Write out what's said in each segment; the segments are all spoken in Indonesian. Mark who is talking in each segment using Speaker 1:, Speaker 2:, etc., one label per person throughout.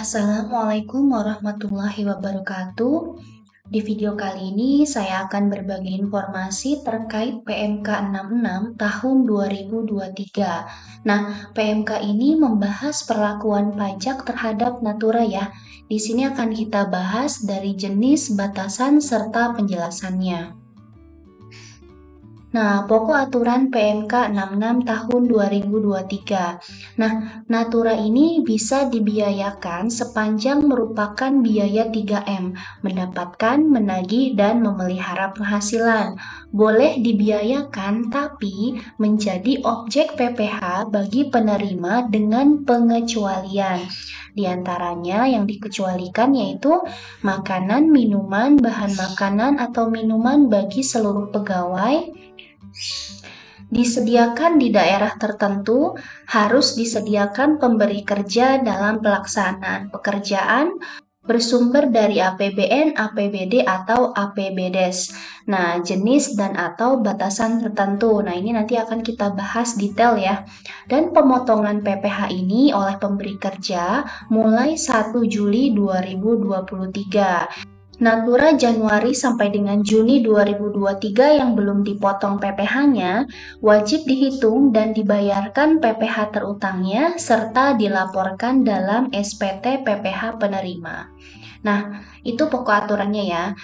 Speaker 1: Assalamualaikum warahmatullahi wabarakatuh. Di video kali ini saya akan berbagi informasi terkait PMK 66 tahun 2023. Nah, PMK ini membahas perlakuan pajak terhadap Natura ya. Di sini akan kita bahas dari jenis, batasan, serta penjelasannya. Nah, pokok aturan PMK 66 tahun 2023. Nah, Natura ini bisa dibiayakan sepanjang merupakan biaya 3M, mendapatkan, menagih, dan memelihara penghasilan. Boleh dibiayakan tapi menjadi objek PPh bagi penerima dengan pengecualian. Di antaranya yang dikecualikan yaitu makanan, minuman, bahan makanan atau minuman bagi seluruh pegawai, disediakan di daerah tertentu, harus disediakan pemberi kerja dalam pelaksanaan pekerjaan, bersumber dari APBN, APBD, atau APBDes. Nah, jenis dan atau batasan tertentu. Nah, ini nanti akan kita bahas detail ya. Dan pemotongan PPh ini oleh pemberi kerja mulai 1 Juli 2023. Natura Januari sampai dengan Juni 2023 yang belum dipotong PPh-nya wajib dihitung dan dibayarkan PPh terutangnya serta dilaporkan dalam SPT PPh penerima. Nah, itu pokok aturannya ya.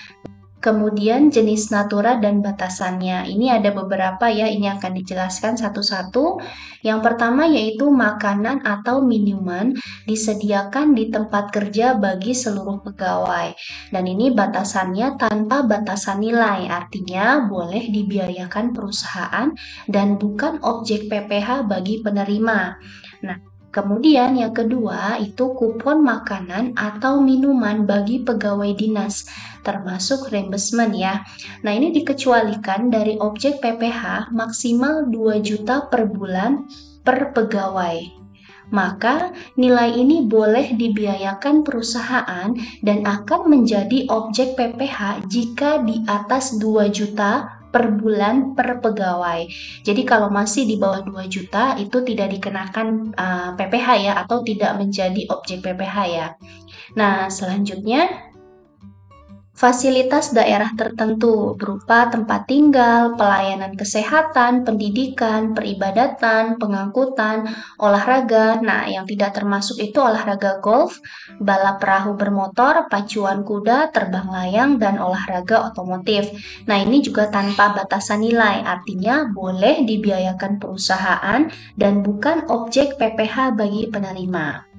Speaker 1: Kemudian jenis Natura dan batasannya. Ini ada beberapa ya, ini akan dijelaskan satu-satu. Yang pertama yaitu makanan atau minuman disediakan di tempat kerja bagi seluruh pegawai. Dan ini batasannya tanpa batasan nilai, artinya boleh dibiayakan perusahaan dan bukan objek PPh bagi penerima. Nah, kemudian yang kedua itu kupon makanan atau minuman bagi pegawai dinas, termasuk reimbursement ya. Nah, ini dikecualikan dari objek PPh maksimal 2 juta per bulan per pegawai. Maka nilai ini boleh dibiayakan perusahaan dan akan menjadi objek PPh jika di atas 2 juta per bulan per pegawai. Jadi kalau masih di bawah 2 juta itu tidak dikenakan PPh ya, atau tidak menjadi objek PPh ya. Nah, selanjutnya fasilitas daerah tertentu berupa tempat tinggal, pelayanan kesehatan, pendidikan, peribadatan, pengangkutan, olahraga. Nah, yang tidak termasuk itu olahraga golf, balap perahu bermotor, pacuan kuda, terbang layang, dan olahraga otomotif. Nah, ini juga tanpa batasan nilai, artinya boleh dibiayakan perusahaan dan bukan objek PPh bagi penerima.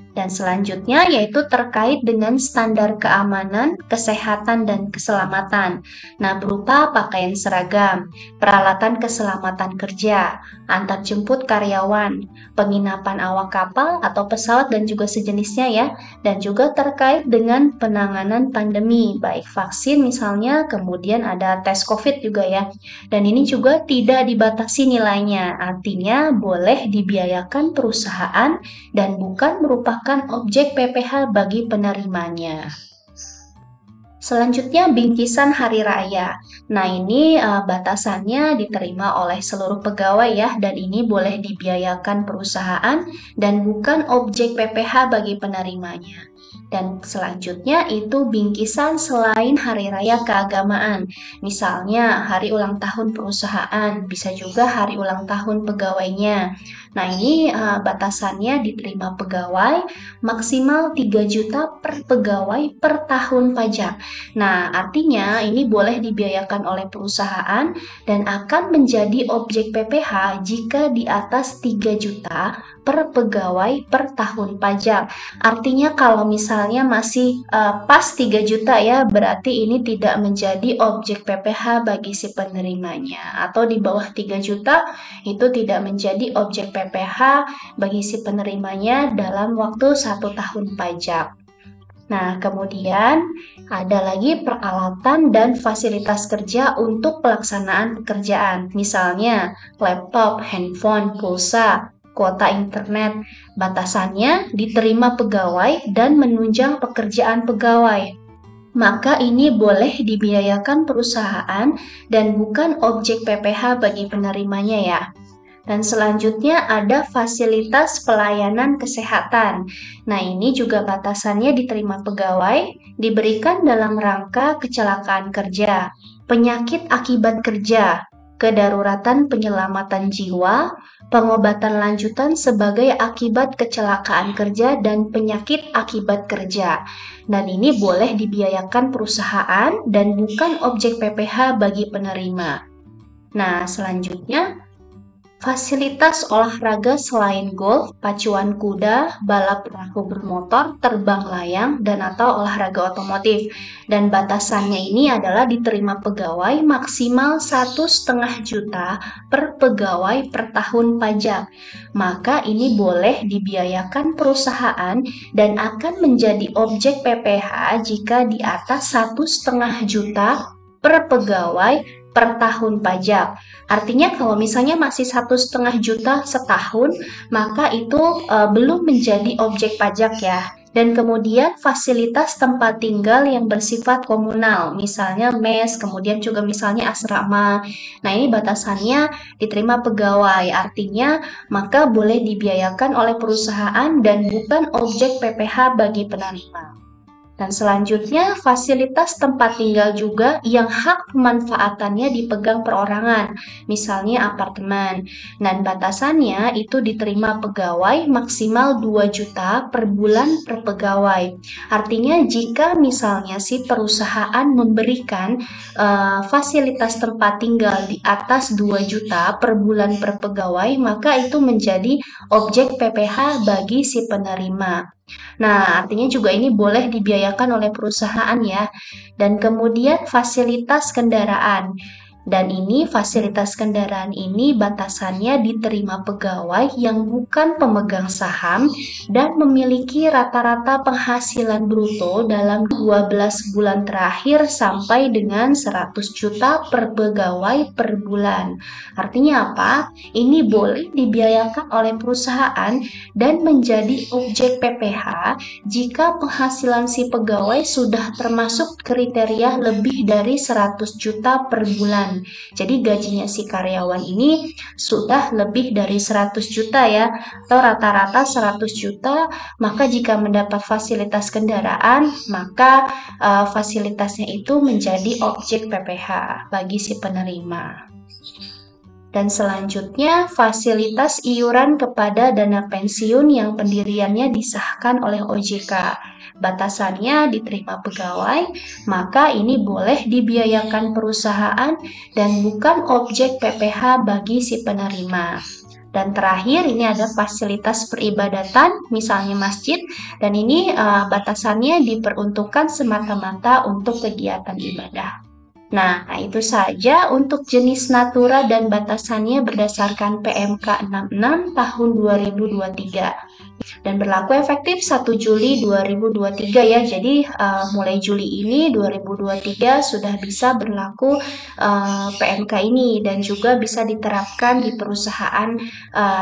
Speaker 1: Dan selanjutnya yaitu terkait dengan standar keamanan, kesehatan, dan keselamatan. Nah, berupa pakaian seragam, peralatan keselamatan kerja, antar jemput karyawan, penginapan awak kapal atau pesawat dan juga sejenisnya ya. Dan juga terkait dengan penanganan pandemi, baik vaksin misalnya, kemudian ada tes COVID juga ya. Dan ini juga tidak dibatasi nilainya, artinya boleh dibiayakan perusahaan dan bukan merupakan objek PPh bagi penerimanya. Selanjutnya bingkisan hari raya. Nah, ini batasannya diterima oleh seluruh pegawai ya, dan ini boleh dibiayakan perusahaan dan bukan objek PPh bagi penerimanya. Dan selanjutnya itu bingkisan selain hari raya keagamaan. Misalnya hari ulang tahun perusahaan, bisa juga hari ulang tahun pegawainya. Nah, ini batasannya diterima pegawai maksimal 3 juta per pegawai per tahun pajak. Nah, artinya ini boleh dibiayakan oleh perusahaan dan akan menjadi objek PPh jika di atas 3 juta per pegawai per tahun pajak. Artinya kalau misalnya masih pas 3 juta ya, berarti ini tidak menjadi objek PPh bagi si penerimanya. Atau di bawah 3 juta itu tidak menjadi objek PPh bagi si penerimanya dalam waktu 1 tahun pajak. Nah, kemudian ada lagi peralatan dan fasilitas kerja untuk pelaksanaan pekerjaan. Misalnya laptop, handphone, pulsa, kuota internet. Batasannya diterima pegawai dan menunjang pekerjaan pegawai. Maka ini boleh dibiayakan perusahaan dan bukan objek PPh bagi penerimanya ya. Dan selanjutnya ada fasilitas pelayanan kesehatan. Nah, ini juga batasannya diterima pegawai, diberikan dalam rangka kecelakaan kerja, penyakit akibat kerja, kedaruratan penyelamatan jiwa, pengobatan lanjutan sebagai akibat kecelakaan kerja dan penyakit akibat kerja. Dan ini boleh dibiayakan perusahaan dan bukan objek PPh bagi penerima. Nah, selanjutnya fasilitas olahraga selain golf, pacuan kuda, balap perahu bermotor, terbang layang, dan atau olahraga otomotif. Dan batasannya ini adalah diterima pegawai maksimal 1,5 juta per pegawai per tahun pajak. Maka ini boleh dibiayakan perusahaan dan akan menjadi objek PPh jika di atas 1,5 juta per pegawai per tahun pajak. Artinya kalau misalnya masih 1,5 juta setahun, maka itu belum menjadi objek pajak ya. Dan kemudian fasilitas tempat tinggal yang bersifat komunal, misalnya mes, kemudian juga misalnya asrama. Nah, ini batasannya diterima pegawai, artinya maka boleh dibiayakan oleh perusahaan dan bukan objek PPh bagi penerima. Dan selanjutnya, fasilitas tempat tinggal juga yang hak pemanfaatannya dipegang perorangan, misalnya apartemen. Dan batasannya itu diterima pegawai maksimal 2 juta per bulan per pegawai. Artinya jika misalnya si perusahaan memberikan fasilitas tempat tinggal di atas 2 juta per bulan per pegawai, maka itu menjadi objek PPh bagi si penerima. Nah, artinya juga ini boleh dibiayakan oleh perusahaan ya. Dan kemudian fasilitas kendaraan. Dan ini fasilitas kendaraan ini batasannya diterima pegawai yang bukan pemegang saham dan memiliki rata-rata penghasilan bruto dalam 12 bulan terakhir sampai dengan 100 juta per pegawai per bulan. Artinya apa? Ini boleh dibiayakan oleh perusahaan dan menjadi objek PPh jika penghasilan si pegawai sudah termasuk kriteria lebih dari 100 juta per bulan. Jadi gajinya si karyawan ini sudah lebih dari 100 juta ya, atau rata-rata 100 juta, maka jika mendapat fasilitas kendaraan, maka fasilitasnya itu menjadi objek PPh bagi si penerima. Dan selanjutnya, fasilitas iuran kepada dana pensiun yang pendiriannya disahkan oleh OJK. Batasannya diterima pegawai, maka ini boleh dibiayakan perusahaan dan bukan objek PPh bagi si penerima. Dan terakhir ini ada fasilitas peribadatan, misalnya masjid, dan ini batasannya diperuntukkan semata-mata untuk kegiatan ibadah. Nah, itu saja untuk jenis natura dan batasannya berdasarkan PMK 66 tahun 2023. Dan berlaku efektif 1 Juli 2023 ya. Jadi mulai Juli ini 2023 sudah bisa berlaku PMK ini dan juga bisa diterapkan di perusahaan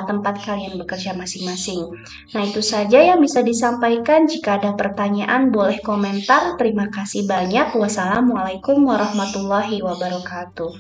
Speaker 1: tempat kalian bekerja masing-masing. Nah, itu saja yang bisa disampaikan. Jika ada pertanyaan boleh komentar. Terima kasih banyak. Wassalamualaikum warahmatullahi wabarakatuh.